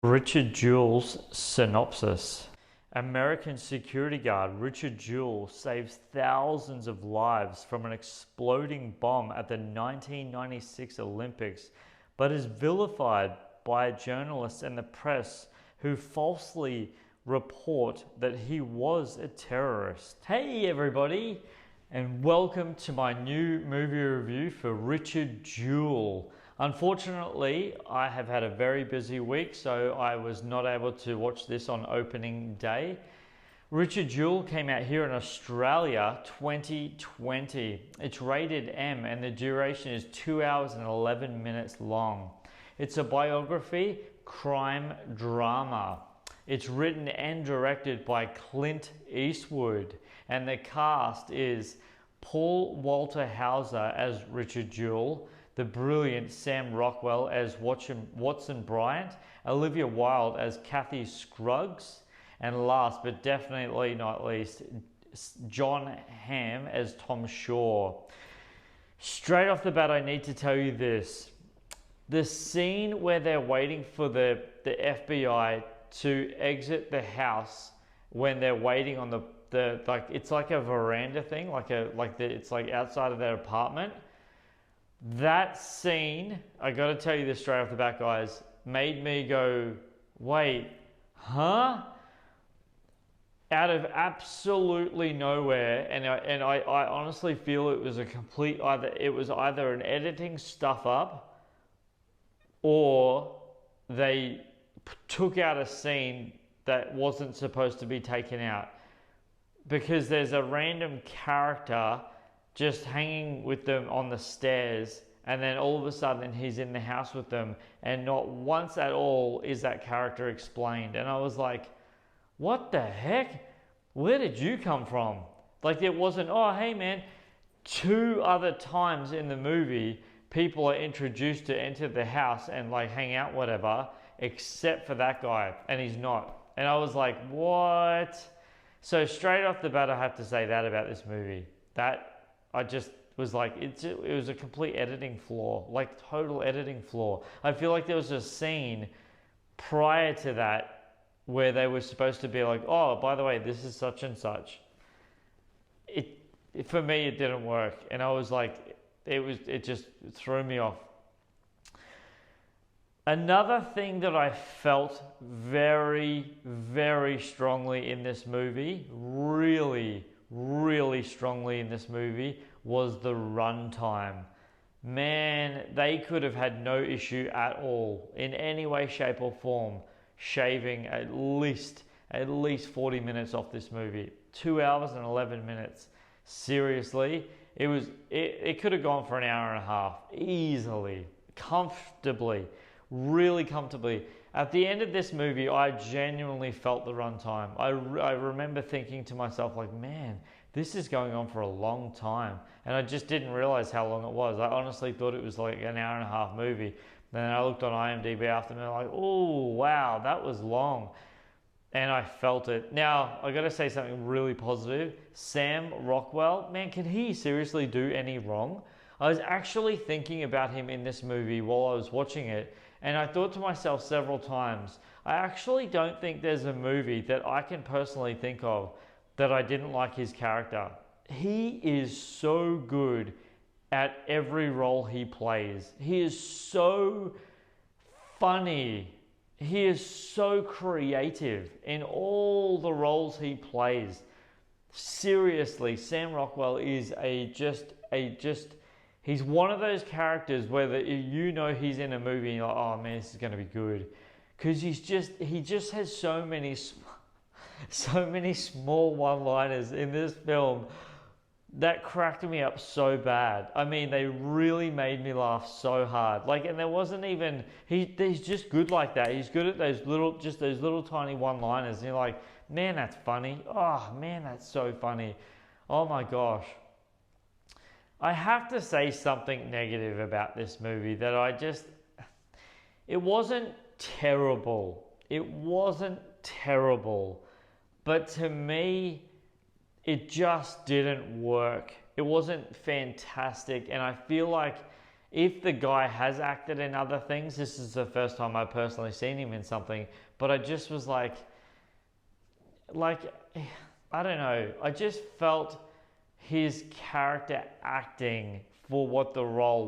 Richard Jewell's synopsis. American security guard Richard Jewell saves thousands of lives from an exploding bomb at the 1996 Olympics, but is vilified by journalists and the press who falsely report that he was a terrorist. Hey everybody, and welcome to my new movie review for Richard Jewell. Unfortunately, I have had a very busy week, so I was not able to watch this on opening day. Richard Jewell came out here in Australia 2020. It's rated M and the duration is 2 hours and 11 minutes long. It's a biography, crime drama. It's written and directed by Clint Eastwood, and the cast is Paul Walter Hauser as Richard Jewell, the brilliant Sam Rockwell as Watson Bryant, Olivia Wilde as Kathy Scruggs, and last but definitely not least, John Hamm as Tom Shaw. Straight off the bat, I need to tell you this. The scene where they're waiting for the FBI to exit the house, when they're waiting on the like, it's like a veranda thing, it's like outside of their apartment. That scene, I gotta tell you this straight off the bat, guys, made me go, wait, huh? Out of absolutely nowhere, and I honestly feel it was either an editing stuff up, or they took out a scene that wasn't supposed to be taken out, because there's a random character just hanging with them on the stairs, and then all of a sudden he's in the house with them, and not once at all is that character explained. And I was like, what the heck? Where did you come from? Like, it wasn't, oh hey man. 2 other times in the movie people are introduced to enter the house and like hang out, whatever, except for that guy, and he's not. And I was like, what? So straight off the bat, I have to say that about this movie. That I just was like, it was a complete editing flaw, like total editing flaw. I feel like there was a scene prior to that where they were supposed to be like, oh, by the way, this is such and such. For me, it didn't work. And I was like, it just threw me off. Another thing that I felt very, very strongly in this movie, really strongly in this movie, was the runtime. Man, they could have had no issue at all, in any way, shape or form, shaving at least 40 minutes off this movie. 2 hours and 11 minutes. Seriously, it could have gone for an hour and a half, easily, comfortably, really comfortably. At the end of this movie, I genuinely felt the runtime. I remember thinking to myself, like, man, this is going on for a long time. And I just didn't realize how long it was. I honestly thought it was like an hour and a half movie. Then I looked on IMDb after and I'm like, oh, wow, that was long. And I felt it. Now, I gotta say something really positive. Sam Rockwell, man, can he seriously do any wrong? I was actually thinking about him in this movie while I was watching it. And I thought to myself several times, I actually don't think there's a movie that I can personally think of that I didn't like his character. He is so good at every role he plays. He is so funny. He is so creative in all the roles he plays. Seriously, Sam Rockwell is he's one of those characters where you know he's in a movie and you're like, oh man, this is going to be good. Because he just has so many small one-liners in this film that cracked me up so bad. I mean, they really made me laugh so hard. Like, and there wasn't even, he's just good like that. He's good at those little tiny one-liners. And you're like, man, that's funny. Oh man, that's so funny. Oh my gosh. I have to say something negative about this movie that it wasn't terrible. It wasn't terrible. But to me, it just didn't work. It wasn't fantastic. And I feel like if the guy has acted in other things, this is the first time I've personally seen him in something, but I just was like, I don't know, I just felt his character acting for what the role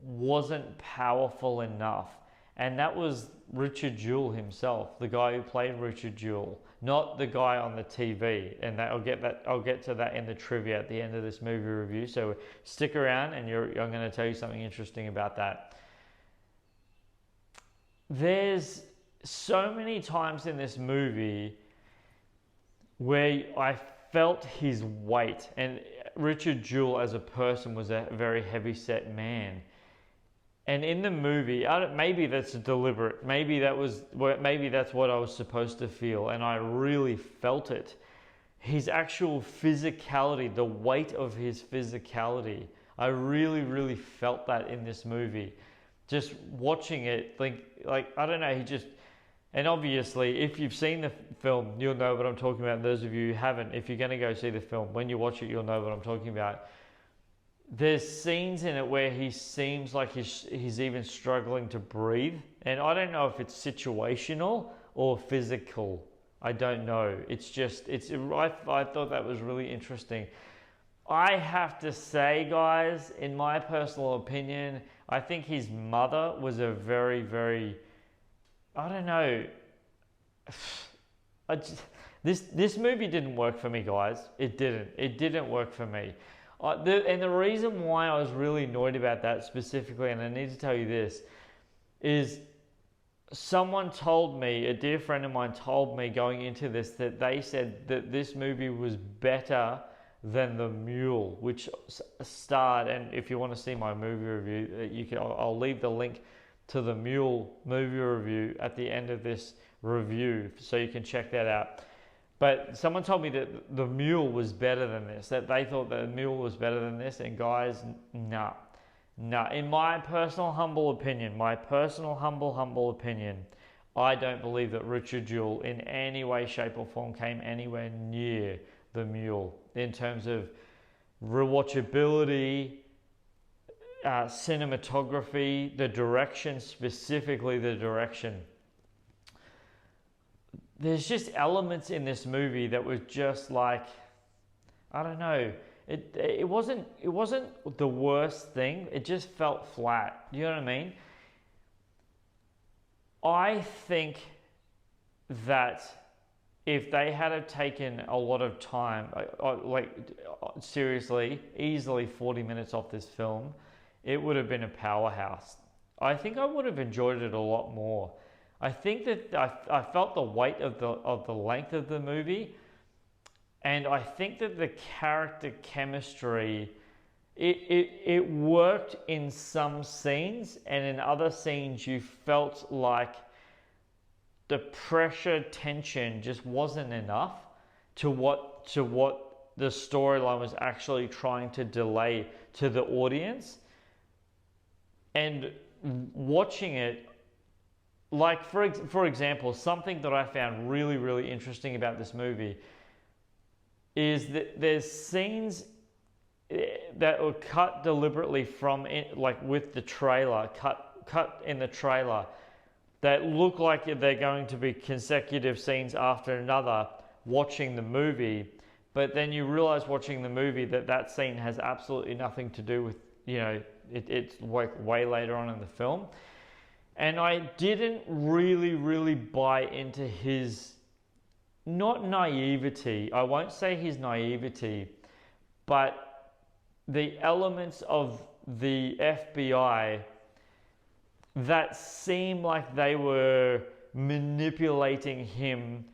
wasn't powerful enough. And that was Richard Jewell himself, the guy who played Richard Jewell, not the guy on the TV. And I'll get to that in the trivia at the end of this movie review. So stick around, and I'm going to tell you something interesting about that. There's so many times in this movie where I felt his weight, and Richard Jewell as a person was a very heavy-set man. And in the movie, maybe that's deliberate. Maybe that's what I was supposed to feel, and I really felt it. His actual physicality, the weight of his physicality, I really, really felt that in this movie. Just watching it, like I don't know, and obviously, if you've seen the film, you'll know what I'm talking about. And those of you who haven't, if you're going to go see the film, when you watch it, you'll know what I'm talking about. There's scenes in it where he seems like he's even struggling to breathe. And I don't know if it's situational or physical. I don't know. I thought that was really interesting. I have to say, guys, in my personal opinion, I think his mother was a very, very, I don't know. This movie didn't work for me, guys. It didn't. It didn't work for me. And the reason why I was really annoyed about that specifically, and I need to tell you this, is someone told me, a dear friend of mine told me going into this, that they said that this movie was better than The Mule, which starred, and if you want to see my movie review, I'll leave the link to The Mule movie review at the end of this review, so you can check that out. But someone told me that The Mule was better than this, that they thought that The Mule was better than this, and guys, nah. In my personal humble opinion, I don't believe that Richard Jewell in any way, shape or form came anywhere near The Mule in terms of rewatchability, cinematography, the direction, specifically the direction. There's just elements in this movie that was just like, I don't know. It wasn't the worst thing. It just felt flat. You know what I mean? I think that if they had taken a lot of time, seriously, easily 40 minutes off this film, it would have been a powerhouse. I think I would have enjoyed it a lot more. I think that I felt the weight of the length of the movie, and I think that the character chemistry, it worked in some scenes, and in other scenes you felt like the pressure, tension just wasn't enough to what the storyline was actually trying to delay to the audience. And watching it, like for example, something that I found really, really interesting about this movie is that there's scenes that were cut deliberately from it, like with the trailer, cut in the trailer, that look like they're going to be consecutive scenes after another watching the movie, but then you realize watching the movie that scene has absolutely nothing to do with, it's way later on in the film. And I didn't really buy into his, not naivety, I won't say his naivety, but the elements of the FBI that seemed like they were manipulating him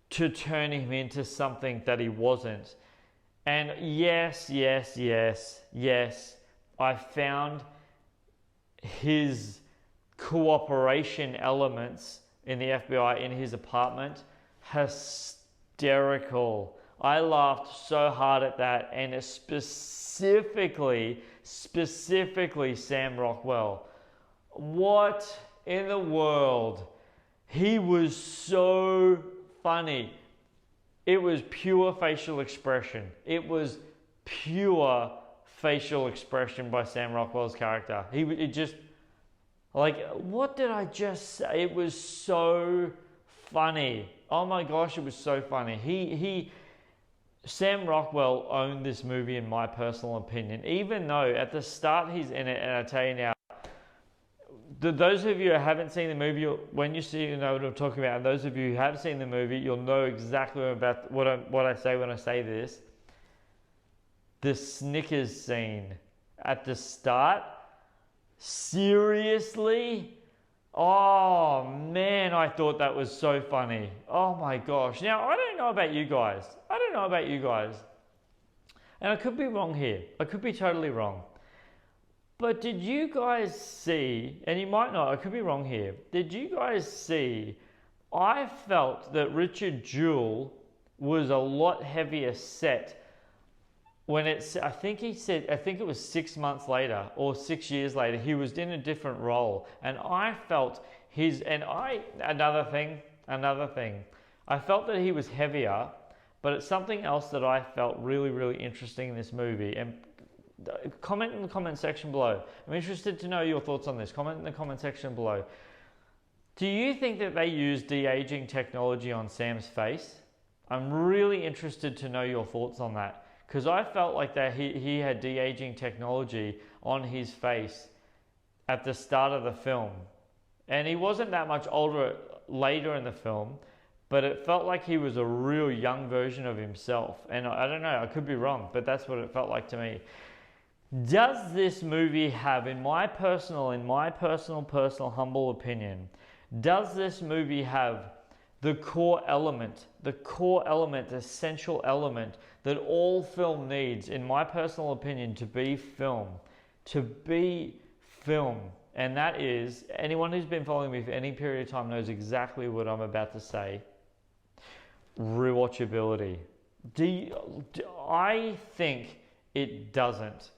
to turn him into something that he wasn't. And yes, I found his cooperation elements in the FBI in his apartment hysterical. I laughed so hard at that, and it's specifically Sam Rockwell. What in the world? He was so funny. It was pure facial expression. It was pure facial expression by Sam Rockwell's character. It just, like, what did I just say? It was so funny. Oh my gosh, it was so funny. Sam Rockwell owned this movie in my personal opinion, even though at the start he's in it, and I tell you now, those of you who haven't seen the movie, when you see, you know what I'm talking about, and those of you who have seen the movie, you'll know exactly about what I say when I say this. The Snickers scene at the start, seriously? Oh man, I thought that was so funny. Oh my gosh. Now, I don't know about you guys. And I could be wrong here. I could be totally wrong. But did you guys see, and you might not, I could be wrong here. Did you guys see, I felt that Richard Jewell was a lot heavier set when I think it was 6 months later or 6 years later, he was in a different role. And I felt another thing, I felt that he was heavier, but it's something else that I felt really, really interesting in this movie. And comment in the comment section below. I'm interested to know your thoughts on this. Comment in the comment section below. Do you think that they used de-aging technology on Sam's face? I'm really interested to know your thoughts on that. Because I felt like that he had de-aging technology on his face at the start of the film. And he wasn't that much older later in the film, but it felt like he was a real young version of himself. And I don't know, I could be wrong, but that's what it felt like to me. Does this movie have, in my personal humble opinion, does this movie have the core element, the essential element that all film needs, in my personal opinion, to be film? And that is, anyone who's been following me for any period of time knows exactly what I'm about to say. Rewatchability. I think it doesn't.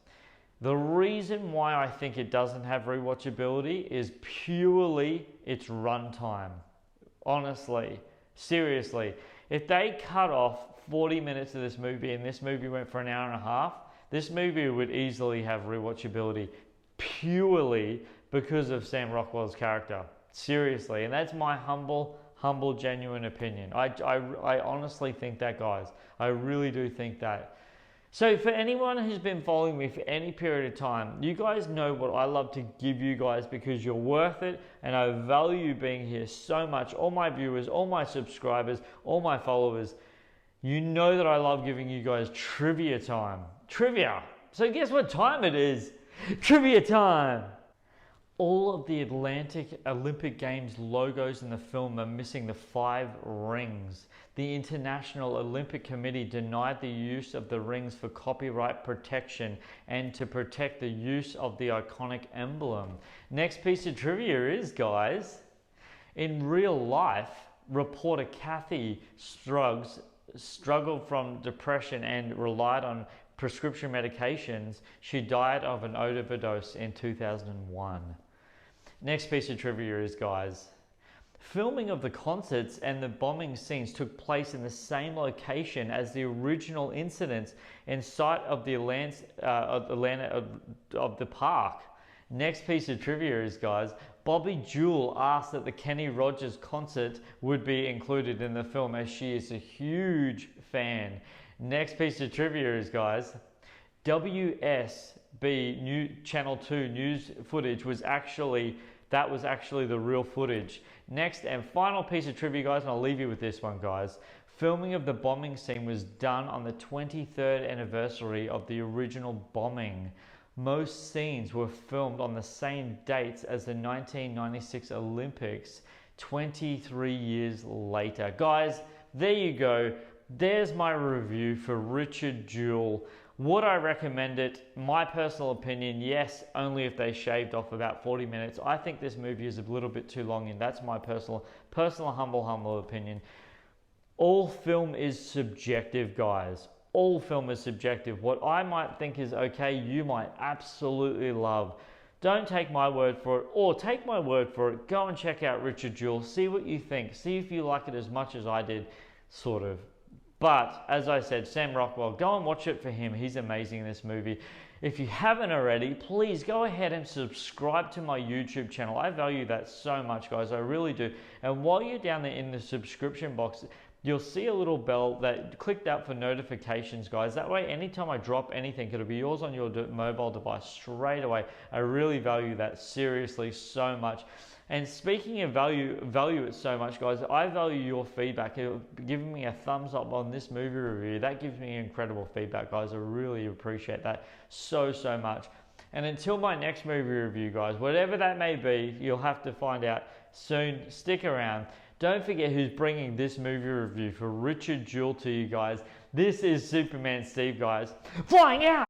The reason why I think it doesn't have rewatchability is purely its runtime. Honestly, seriously, if they cut off 40 minutes of this movie and this movie went for an hour and a half, this movie would easily have rewatchability purely because of Sam Rockwell's character. Seriously, and that's my humble, genuine opinion. I honestly think that, guys. I really do think that. So for anyone who's been following me for any period of time, you guys know what I love to give you guys because you're worth it, and I value being here so much. All my viewers, all my subscribers, all my followers, you know that I love giving you guys trivia time. Trivia! So guess what time it is? Trivia time! All of the Olympic Games logos in the film are missing the 5 rings. The International Olympic Committee denied the use of the rings for copyright protection and to protect the use of the iconic emblem. Next piece of trivia is, guys, in real life, reporter Kathy struggled from depression and relied on prescription medications. She died of an overdose in 2001. Next piece of trivia is, guys, filming of the concerts and the bombing scenes took place in the same location as the original incidents in sight of the park. Next piece of trivia is, guys, Bobby Jewell asked that the Kenny Rogers concert would be included in the film as she is a huge fan. Next piece of trivia is, guys, WSB Channel 2 news footage was actually the real footage. Next and final piece of trivia, guys, and I'll leave you with this one, guys. Filming of the bombing scene was done on the 23rd anniversary of the original bombing. Most scenes were filmed on the same dates as the 1996 Olympics, 23 years later. Guys, there you go. There's my review for Richard Jewell. Would I recommend it? My personal opinion, yes, only if they shaved off about 40 minutes. I think this movie is a little bit too long, and that's my personal humble opinion. All film is subjective, guys. All film is subjective. What I might think is okay, you might absolutely love. Don't take my word for it, or take my word for it. Go and check out Richard Jewell. See what you think. See if you like it as much as I did, sort of. But as I said, Sam Rockwell, go and watch it for him. He's amazing in this movie. If you haven't already, please go ahead and subscribe to my YouTube channel. I value that so much, guys. I really do. And while you're down there in the subscription box, you'll see a little bell that click that for notifications, guys. That way, anytime I drop anything, it'll be yours on your mobile device straight away. I really value that seriously so much. And speaking of value it so much, guys, I value your feedback. Giving me a thumbs up on this movie review, that gives me incredible feedback, guys. I really appreciate that so much. And until my next movie review, guys, whatever that may be, you'll have to find out soon. Stick around. Don't forget who's bringing this movie review for Richard Jewell to you guys. This is Superman Steve, guys. Flying out!